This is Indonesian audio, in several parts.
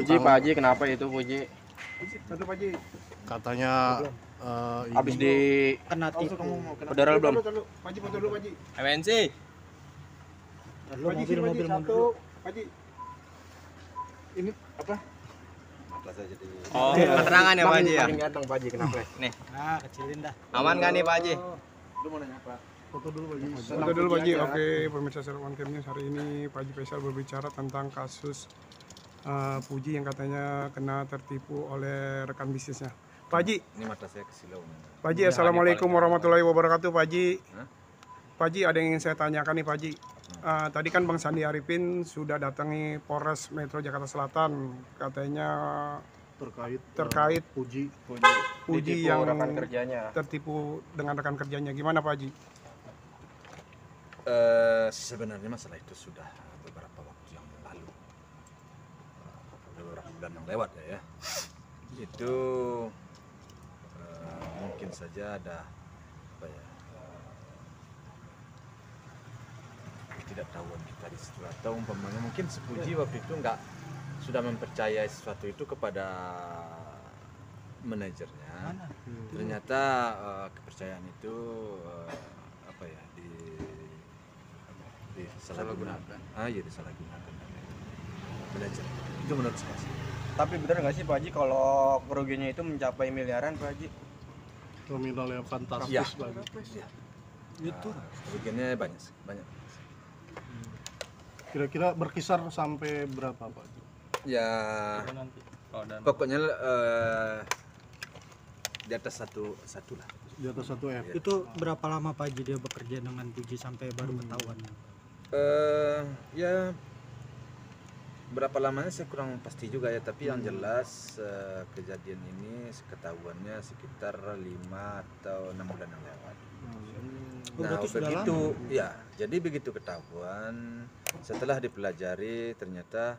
Puji Pak Haji, kenapa itu Puji? Satu Pak Haji. Katanya Habis di Kena tipu. federal belum? Pak Haji foto dulu Pak Haji. MNC. Lalu Pak Haji, mobil satu. Pak Haji. Ini apa? Oh, keterangan ya Pak Haji ya? Paling ganteng Pak Haji, kenapa? Nih, Nah, kecilin dah. aman nggak nih Pak Haji? Lu mau nanya apa? foto dulu Pak Haji. Foto dulu Pak Haji. Oke, pemirsa Serwan News hari ini Pak Haji Faisal berbicara tentang kasus Puji yang katanya kena tertipu oleh rekan bisnisnya. Pak Haji. Ini mata saya kesilau. Pak Haji, assalamualaikum warahmatullahi wabarakatuh Pak Haji. Pak Haji, ada yang ingin saya tanyakan nih Pak Haji. Tadi kan Bang Sandi Arifin sudah datangi Polres Metro Jakarta Selatan, katanya terkait Puji yang rekan kerjanya. tertipu dengan rekan kerjanya. Gimana Pak Haji? Sebenarnya masalah itu sudah beberapa waktu yang lalu, beberapa bulan yang lewat ya. Itu mungkin saja ada apa ya, ketidaktahuan kita di situ, atau umpamanya mungkin si Puji waktu itu sudah mempercayai sesuatu itu kepada manajernya. Ternyata kepercayaan itu apa ya, disalahgunakan. Iya, disalahgunakan manajer. Itu menurut saya sih. Tapi benar nggak sih Pak Haji kalau kerugiannya itu mencapai miliaran Pak Haji? Kriminal yang fantastis Ya. Pak Haji. Ya. Itu kerugiannya banyak. Kira-kira berkisar sampai berapa Pak Haji? Ya, pokoknya di atas satu lah. Di atas 1 M. Itu berapa lama Pak Haji dia bekerja dengan Puji sampai baru ketahuan? Ya, berapa lamanya saya kurang pasti juga ya, tapi yang jelas kejadian ini ketahuannya sekitar 5 atau 6 bulan yang lewat. Nah, begitu ya, jadi begitu ketahuan, setelah dipelajari ternyata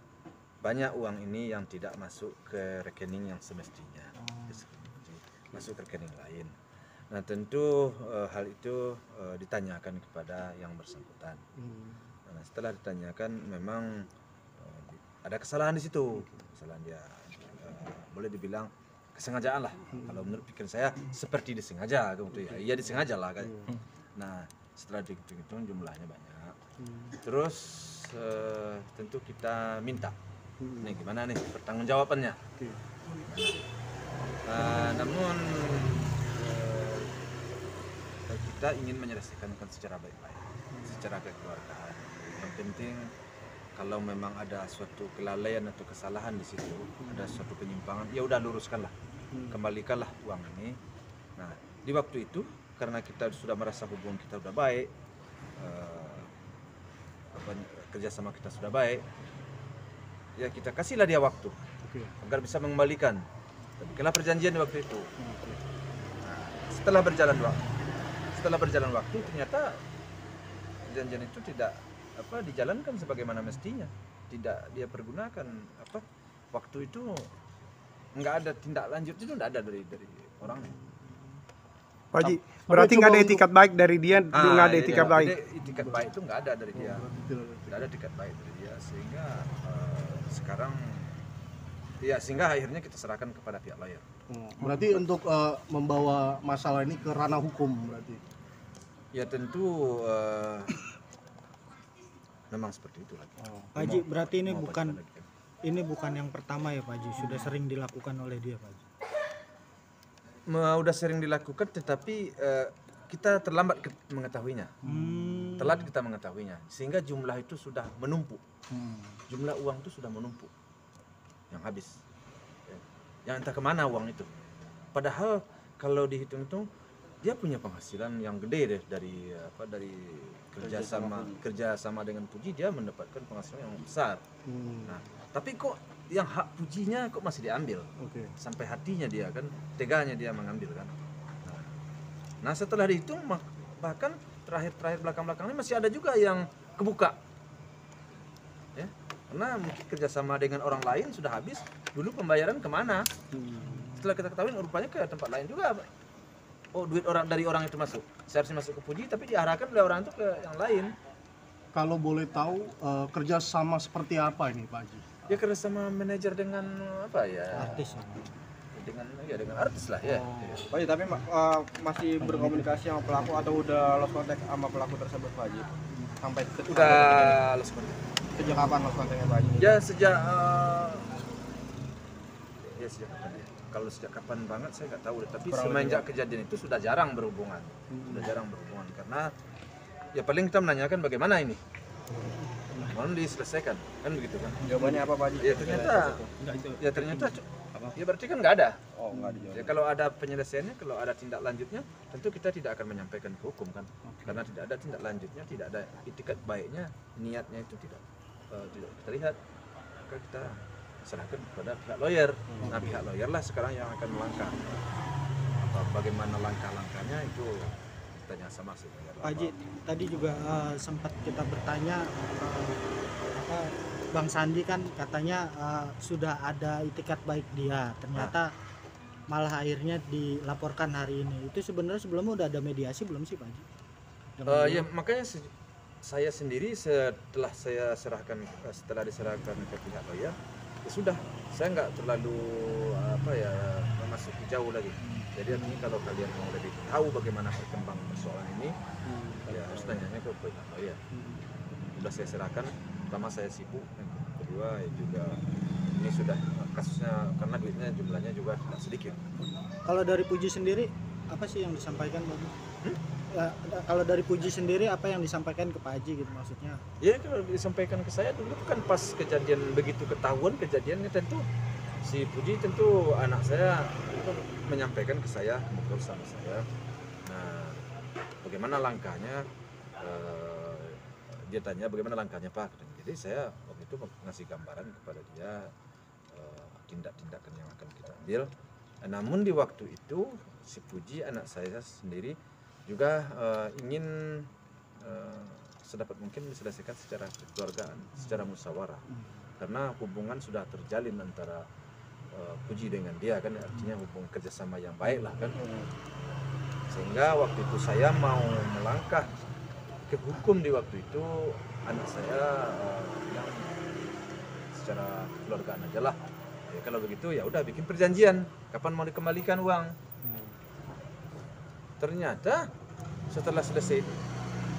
banyak uang ini yang tidak masuk ke rekening yang semestinya, masuk ke rekening lain. Nah, tentu hal itu ditanyakan kepada yang bersangkutan. Nah, setelah ditanyakan memang ada kesalahan di situ, kesalahan dia, boleh dibilang kesengajaan lah. Kalau menurut pikiran saya seperti disengaja gitu ya. Iya, disengaja lah kan. Nah, setelah dihitung jumlahnya banyak, terus tentu kita minta, nih gimana nih pertanggungjawabannya. Namun kita ingin menyelesaikan secara baik-baik, secara kekeluargaan. Yang penting kalau memang ada suatu kelalaian atau kesalahan di situ, ada suatu penyimpangan, ya udah luruskanlah, kembalikanlah uang ini. Nah, di waktu itu karena kita sudah merasa hubungan kita sudah baik, kerjasama kita sudah baik, ya kita kasihlah dia waktu agar bisa mengembalikan. Bikinlah perjanjian di waktu itu. Nah, setelah berjalan waktu ternyata perjanjian itu tidak dijalankan sebagaimana mestinya, tidak dia pergunakan. Waktu itu nggak ada tindak lanjut, itu nggak ada dari orangnya. Pak Haji, berarti nggak ada etikat baik dari dia, nggak ada etikat baik. Etikat baik itu nggak ada dari dia, nggak ada etikat baik dari dia, sehingga sekarang ya akhirnya kita serahkan kepada pihak lawyer. Berarti untuk membawa masalah ini ke ranah hukum berarti? Ya tentu memang seperti itu lagi. Pak Haji, berarti ini bukan yang pertama ya Pak Haji, sudah sering dilakukan oleh dia Pak Haji? Udah sering dilakukan, tetapi kita terlambat mengetahuinya. Telat kita mengetahuinya, sehingga jumlah itu sudah menumpuk. Jumlah uang itu sudah menumpuk yang habis, yang entah kemana uang itu. Padahal kalau dihitung-hitung dia punya penghasilan yang gede deh dari kerjasama dengan Puji, dia mendapatkan penghasilan yang besar. Nah, tapi kok yang hak Pujinya kok masih diambil? Sampai hatinya dia kan, teganya dia mengambil kan. Nah, setelah dihitung bahkan terakhir belakang ini masih ada juga yang kebuka. Ya, karena mungkin kerjasama dengan orang lain sudah habis, dulu pembayaran kemana? Setelah kita ketahui rupanya ke tempat lain juga. Oh, duit dari orang itu masuk, seharusnya masuk ke Puji, tapi diarahkan oleh orang itu ke yang lain. Kalau boleh tahu kerjasama seperti apa ini Pak Haji? dia kerja sama manajer dengan apa ya? Artis. Dengan artis lah ya. Pak Haji, tapi masih berkomunikasi sama pelaku atau udah lost contact sama pelaku tersebut Pak Haji? Sampai Udah lost contact. sejak kapan lost contactnya Pak Haji? Ya sejak sejak kapan ya? Kalau sejak kapan banget saya nggak tahu, tapi Kurang semenjak kejadian itu sudah jarang berhubungan. Sudah jarang berhubungan karena ya paling kita menanyakan bagaimana ini. Mau diselesaikan kan begitu kan? Jawabannya apa Pak Haji? Ya ternyata ya berarti kan nggak ada. Oh, nggak dijawab. Ya kalau ada penyelesaiannya, kalau ada tindak lanjutnya, tentu kita tidak akan menyampaikan ke hukum kan, karena tidak ada tindak lanjutnya, tidak ada itikat baiknya, niatnya itu tidak terlihat, maka kita serahkan kepada pihak lawyer. Nah pihak lawyer lah sekarang yang akan melangkah. Bagaimana langkah-langkahnya itu tanya sama si lawyer. Pak Haji, tadi juga sempat kita bertanya Bang Sandi kan katanya sudah ada itikat baik dia, ternyata malah akhirnya dilaporkan hari ini. Itu sebenarnya sebelumnya udah ada mediasi belum sih Pak Haji? Ya makanya saya sendiri setelah diserahkan ke pihak lawyer, ya sudah, saya nggak terlalu memasuki jauh lagi. Jadi artinya kalau kalian mau lebih tahu bagaimana perkembangan persoalan ini, ya harus tanyanya ke pihak lawyer. Sudah saya serahkan, pertama saya sibuk, yang kedua ya juga ini sudah kasusnya karena duitnya jumlahnya juga tidak sedikit. Kalau dari Puji sendiri apa sih yang disampaikan Bang? Ya, kalau dari Puji sendiri apa yang disampaikan ke Pak Haji gitu maksudnya? Ya kalau disampaikan ke saya dulu kan pas kejadian begitu ketahuan kejadiannya, tentu si Puji tentu anak saya itu menyampaikan ke saya, ngobrol sama saya. Nah, bagaimana langkahnya? Dia tanya bagaimana langkahnya Pak. Jadi saya waktu itu ngasih gambaran kepada dia tindak-tindakan yang akan kita ambil. Namun di waktu itu si Puji anak saya sendiri juga ingin sedapat mungkin diselesaikan secara kekeluargaan, secara musyawarah, karena hubungan sudah terjalin antara Puji dengan dia kan, artinya hubungan kerjasama yang baik lah kan, sehingga waktu itu saya mau melangkah ke hukum di waktu itu, anak saya yang secara kekeluargaan aja lah. Ya, kalau begitu ya udah bikin perjanjian kapan mau dikembalikan uang. Ternyata setelah selesai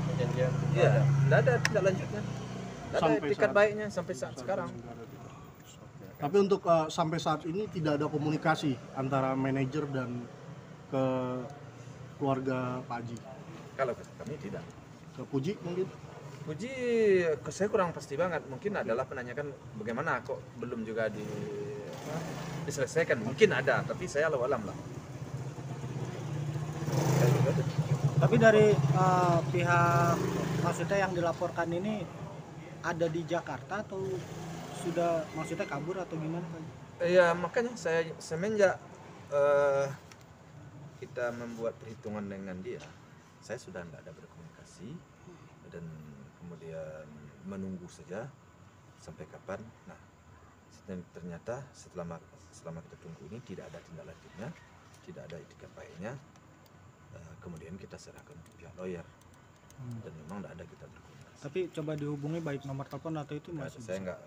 Perjanjian. ya tidak ada tindak lanjutnya, tidak ada Sampai etikat saat- baiknya sampai saat sekarang. Tapi untuk sampai saat ini tidak ada komunikasi antara manajer dan ke keluarga Pak Haji. Kalau kami tidak. Ke Puji mungkin? Puji saya kurang pasti banget, mungkin adalah menanyakan bagaimana kok belum juga diselesaikan, mungkin ada, tapi saya allahu alam lah. Tapi dari pihak maksudnya yang dilaporkan ini ada di Jakarta atau sudah maksudnya kabur atau gimana Pak? Ya makanya saya semenjak kita membuat perhitungan dengan dia, saya sudah tidak ada berkomunikasi dan kemudian menunggu saja sampai kapan. Nah ternyata selama kita tunggu ini tidak ada tindak lanjutnya, tidak ada itikat baiknya. Kemudian kita serahkan ke pihak lawyer dan memang tidak ada kita berkomunikasi. Tapi coba dihubungi baik nomor telepon atau itu masih Saya nggak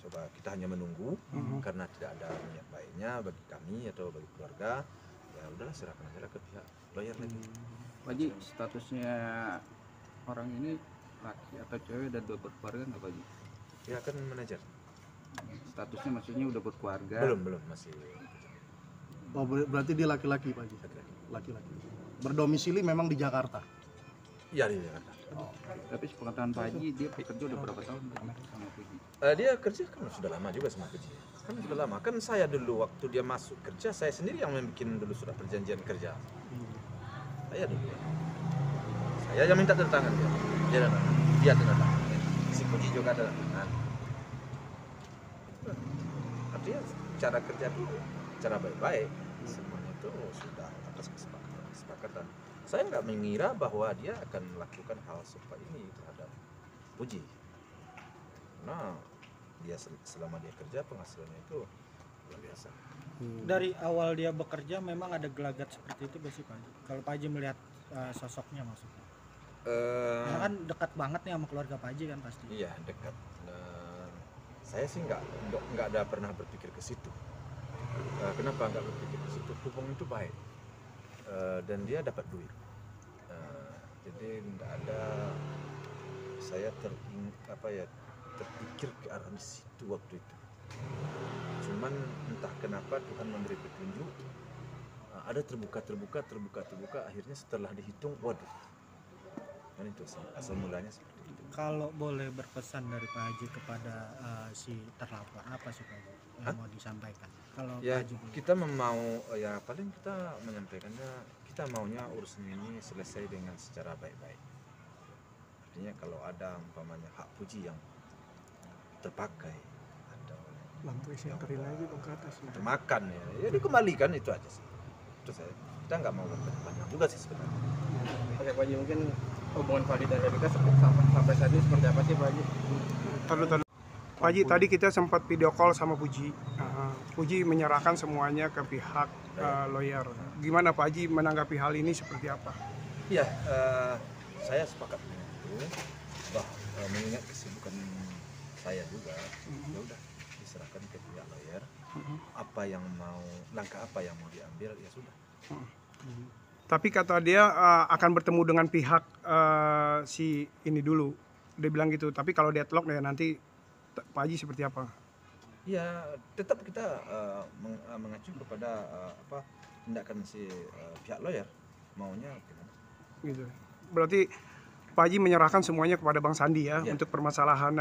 coba, kita hanya menunggu karena tidak ada niat baiknya bagi kami atau bagi keluarga. Ya udahlah, serahkan aja ke pihak lawyer lagi. Pak Haji, statusnya orang ini laki atau cewek dan udah berkeluarga nggak Pak Haji? Ya kan manajer. Statusnya maksudnya udah berkeluarga? Belum masih Oh, berarti dia laki-laki Pak Haji? laki-laki. Laki-laki. Berdomisili memang di Jakarta? Iya di Jakarta. Tapi sepengetahuan Pak Haji, dia bekerja udah berapa tahun sama Puji? Dia kerja kan sudah lama juga sama Puji. Kan sudah lama. Kan saya dulu waktu dia masuk kerja, saya sendiri yang bikin dulu surat perjanjian kerja. Saya dulu. Saya yang minta tanda tangan dia. Dia tanda tangan. Si Puji juga tanda tangan. Artinya cara kerja itu cara baik-baik. Semuanya itu sudah atas kesepakatan. Saya nggak mengira bahwa dia akan melakukan hal seperti ini terhadap Puji. Nah, dia selama dia kerja penghasilannya itu luar biasa. dari awal dia bekerja memang ada gelagat seperti itu gak sih Pak Haji? Kalau Pak Haji melihat sosoknya maksudnya. Karena kan dekat banget nih sama keluarga Pak Haji kan pasti. Iya dekat. Saya sih nggak ada pernah berpikir ke situ. Kenapa nggak berpikir ke situ? Hubungan itu baik. Dan dia dapat duit. Jadi nggak ada saya terpikir ke arah situ waktu itu. Cuman entah kenapa Tuhan memberi petunjuk, ada terbuka, akhirnya setelah dihitung, waduh, kan itu asal mulanya seperti itu. Kalau boleh berpesan dari Pak Haji kepada si terlapor, apa sih Pak Haji yang mau disampaikan? Kalau Ya Pak Haji boleh. kita paling kita menyampaikannya, kita maunya urusan ini selesai dengan secara baik-baik. Artinya kalau ada umpamanya hak puji yang terpakai atau Lampu yang lagi ke atas. termakan ya dikembalikan, itu aja sih. Itu saya, kita nggak mau berpanjang juga sih sebenarnya. Oke Pak Haji, mungkin hubungan Fadli dan Erika sampai saat ini seperti apa sih Pak Haji? Taruh. Pak Haji, tadi kita sempat video call sama Puji. Puji menyerahkan semuanya ke pihak lawyer. Gimana Pak Haji menanggapi hal ini seperti apa? Iya, saya sepakat dengan itu. Mengingat kesibukan saya juga, ya udah diserahkan ke pihak lawyer. Langkah apa yang mau diambil, ya sudah. Tapi kata dia akan bertemu dengan pihak si ini dulu. Dia bilang gitu. Tapi kalau deadlock ya nanti Pak Haji seperti apa? Ya tetap kita mengacu kepada tindakan si pihak lawyer maunya gimana. Gitu. Berarti Pak Haji menyerahkan semuanya kepada Bang Sandi ya, Ya. untuk permasalahan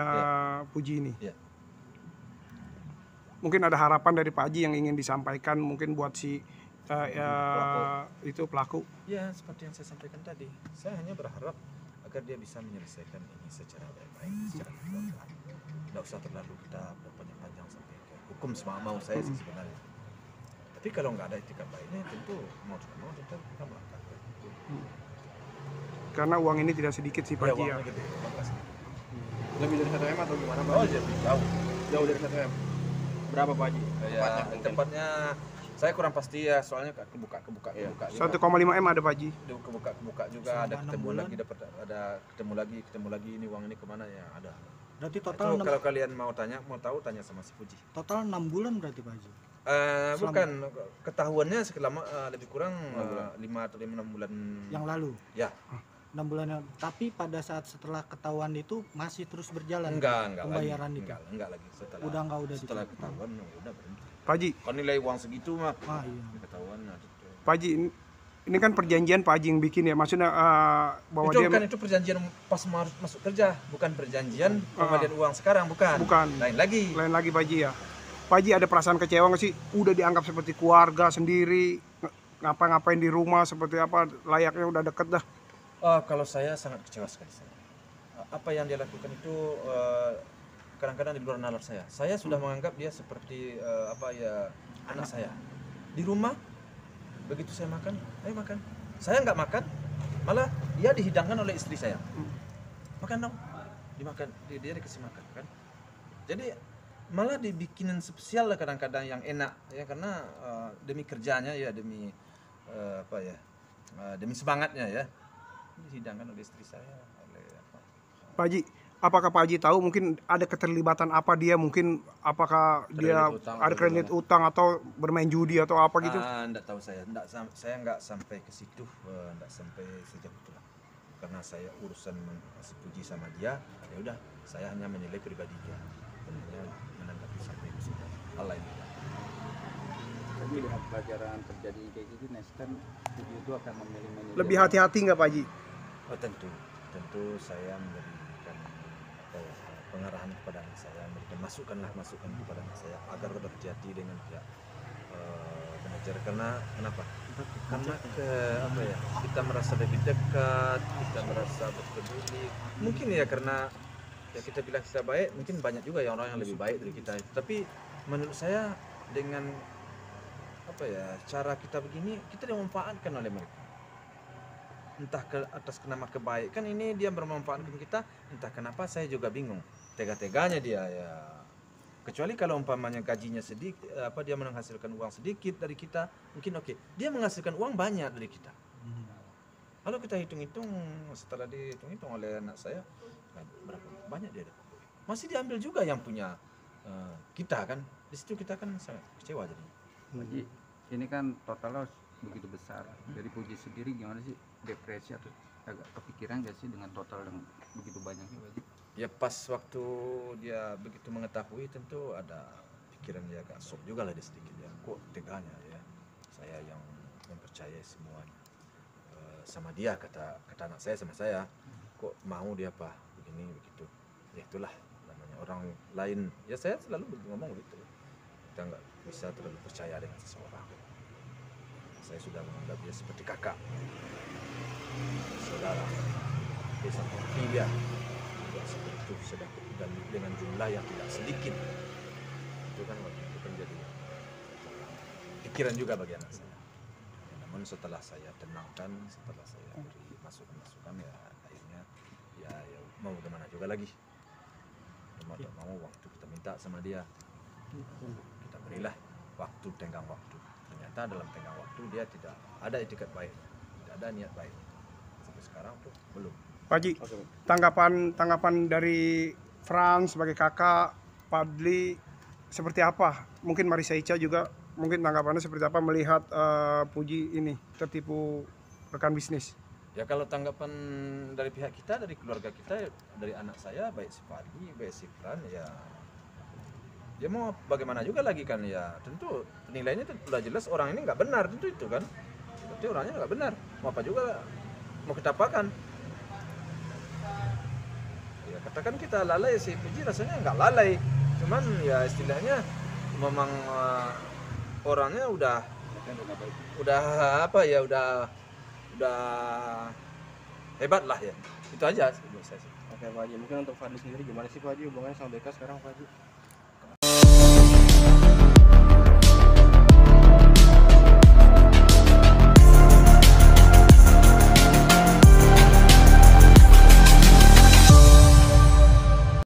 Puji ini. Ya. Mungkin ada harapan dari Pak Haji yang ingin disampaikan mungkin buat si itu pelaku. Ya seperti yang saya sampaikan tadi, saya hanya berharap agar dia bisa menyelesaikan ini secara baik-baik, secara kekeluargaan. Tidak usah terlalu kita berpanjang-panjang sampai ke hukum mau saya sih sebenarnya. Tapi kalau nggak ada etikat baiknya, tentu mau kita melangkah. Karena uang ini tidak sedikit sih Pak Haji ya. Uangnya gede, makasih. Lebih dari 1 M atau gimana Pak Oh Haji? jadi jauh. Jauh dari 1 M. Berapa Pak Haji? Ya, tempatnya saya kurang pasti ya, soalnya kebuka 1,5 M ada Pak Haji. kebuka juga, Selama ada 6 ketemu bulan? lagi, ketemu lagi ini uang ini kemana ya, ada. Berarti Itu total kalau kalian mau tahu tanya sama si Puji. total 6 bulan berarti Pak Haji. Bukan, ketahuannya selama lebih kurang 5 atau 6 bulan Yang lalu. ya. 6 bulan yang, tapi pada saat setelah ketahuan itu masih terus berjalan Enggak pembayaran lagi. itu. Enggak lagi setelah Udah ketahuan udah berhenti. Pak Haji, Kan nilai uang segitu mah iya. ketahuan itu. Pak Haji, ini kan perjanjian Pak Haji yang bikin ya, maksudnya bahwa Itu dia kan itu perjanjian pas masuk kerja, bukan perjanjian pembalian uang sekarang, bukan. Lain lagi. lain lagi Pak Haji ya. Pak Haji ada perasaan kecewa nggak sih? Udah dianggap seperti keluarga sendiri, ngapa-ngapain di rumah seperti apa, layaknya udah deket dah. Kalau saya sangat kecewa sekali. Apa yang dia lakukan itu kadang-kadang di luar nalar saya. Saya sudah menganggap dia seperti anak saya. Di rumah begitu saya makan, ayo makan. Saya nggak makan, malah dia dihidangkan oleh istri saya. Makan dong, dimakan, dia dikasih makan kan. Jadi malah dibikinin spesial lah kadang-kadang yang enak ya, karena demi kerjanya ya, demi demi semangatnya ya, dihidangkan oleh istri saya. Pak Haji, apakah Pak Haji tahu mungkin ada keterlibatan apa dia, mungkin apakah dia ada kredit utang atau bermain judi atau apa gitu? Enggak tahu saya nggak sampai ke situ, enggak sampai sejauh itu lah. Karena saya urusan Puji sama dia, ya udah saya hanya menilai pribadi dia, hanya menanggapi sampai ke situ. Hal lain. Tapi dengan pelajaran terjadi kayak gitu, next time Puji itu akan memilih manajer. Lebih hati-hati nggak Pak Haji? Oh tentu saya memberikan pengarahan kepada anak saya, memberikan masukan kepada anak saya agar berhati-hati dengan pihak manajer. Kenapa? Karena kita merasa lebih dekat, kita merasa berpeduli. Mungkin ya karena ya kita bilang kita baik, mungkin banyak juga ya orang yang lebih baik dari kita. Tapi menurut saya dengan cara kita begini, kita dimanfaatkan oleh mereka. Entah atas nama kebaikan ini dia bermanfaatkan kita, entah kenapa saya juga bingung. Tega-teganya dia ya. Kecuali kalau umpamanya gajinya sedikit, dia menghasilkan uang sedikit dari kita, mungkin oke. Dia menghasilkan uang banyak dari kita. Kalau kita hitung-hitung, setelah dihitung-hitung oleh anak saya, berapa banyak dia dapat? Masih diambil juga yang punya kita kan di situ kita kan sangat kecewa jadi. Pak Haji, ini kan totalnya begitu besar. Dari Puji sendiri gimana sih, depresi atau agak kepikiran gak sih dengan total yang begitu banyaknya Pak Haji? Ya pas waktu dia begitu mengetahui tentu ada pikiran dia agak shock juga lah dia sedikit ya. Kok teganya ya saya yang mempercayai semuanya sama dia, kata anak saya sama saya, kok mau dia apa begini begitu. Ya itulah namanya orang lain, ya saya selalu ngomong gitu, kita nggak bisa terlalu percaya dengan seseorang. Saya sudah menganggap dia seperti kakak, saudara, dia seperti dia seperti itu, sedang dan dengan jumlah yang tidak sedikit. Itu kan waktu itu kan jadi pikiran juga bagi anak saya. Namun setelah saya tenangkan, setelah saya beri masukan-masukan, ya akhirnya ya mau gimana juga lagi. Mau tak mau waktu kita minta sama dia, kita berilah waktu, tenggang waktu. Ternyata dalam tenggang waktu dia tidak ada etikat baik, tidak ada niat baik. Sampai sekarang tuh belum. Pak Haji, tanggapan dari Frans sebagai kakak, Fadli seperti apa? Mungkin Marisa Ica juga mungkin tanggapannya seperti apa melihat Puji ini tertipu rekan bisnis? Ya kalau tanggapan dari pihak kita, dari keluarga kita, dari anak saya, baik si Fadli, baik si Fran, ya mau bagaimana juga lagi kan, ya tentu penilaiannya sudah jelas orang ini nggak benar, tentu itu kan, berarti orangnya nggak benar, mau apa juga mau kita apakan. Ya katakan kita lalai, si Puji rasanya nggak lalai, cuman ya istilahnya memang orangnya udah apa ya, udah hebat lah ya, itu aja menurut saya sih. Oke Pak Haji, mungkin untuk Fadli sendiri gimana sih Pak Haji hubungannya sama BK sekarang Pak Haji?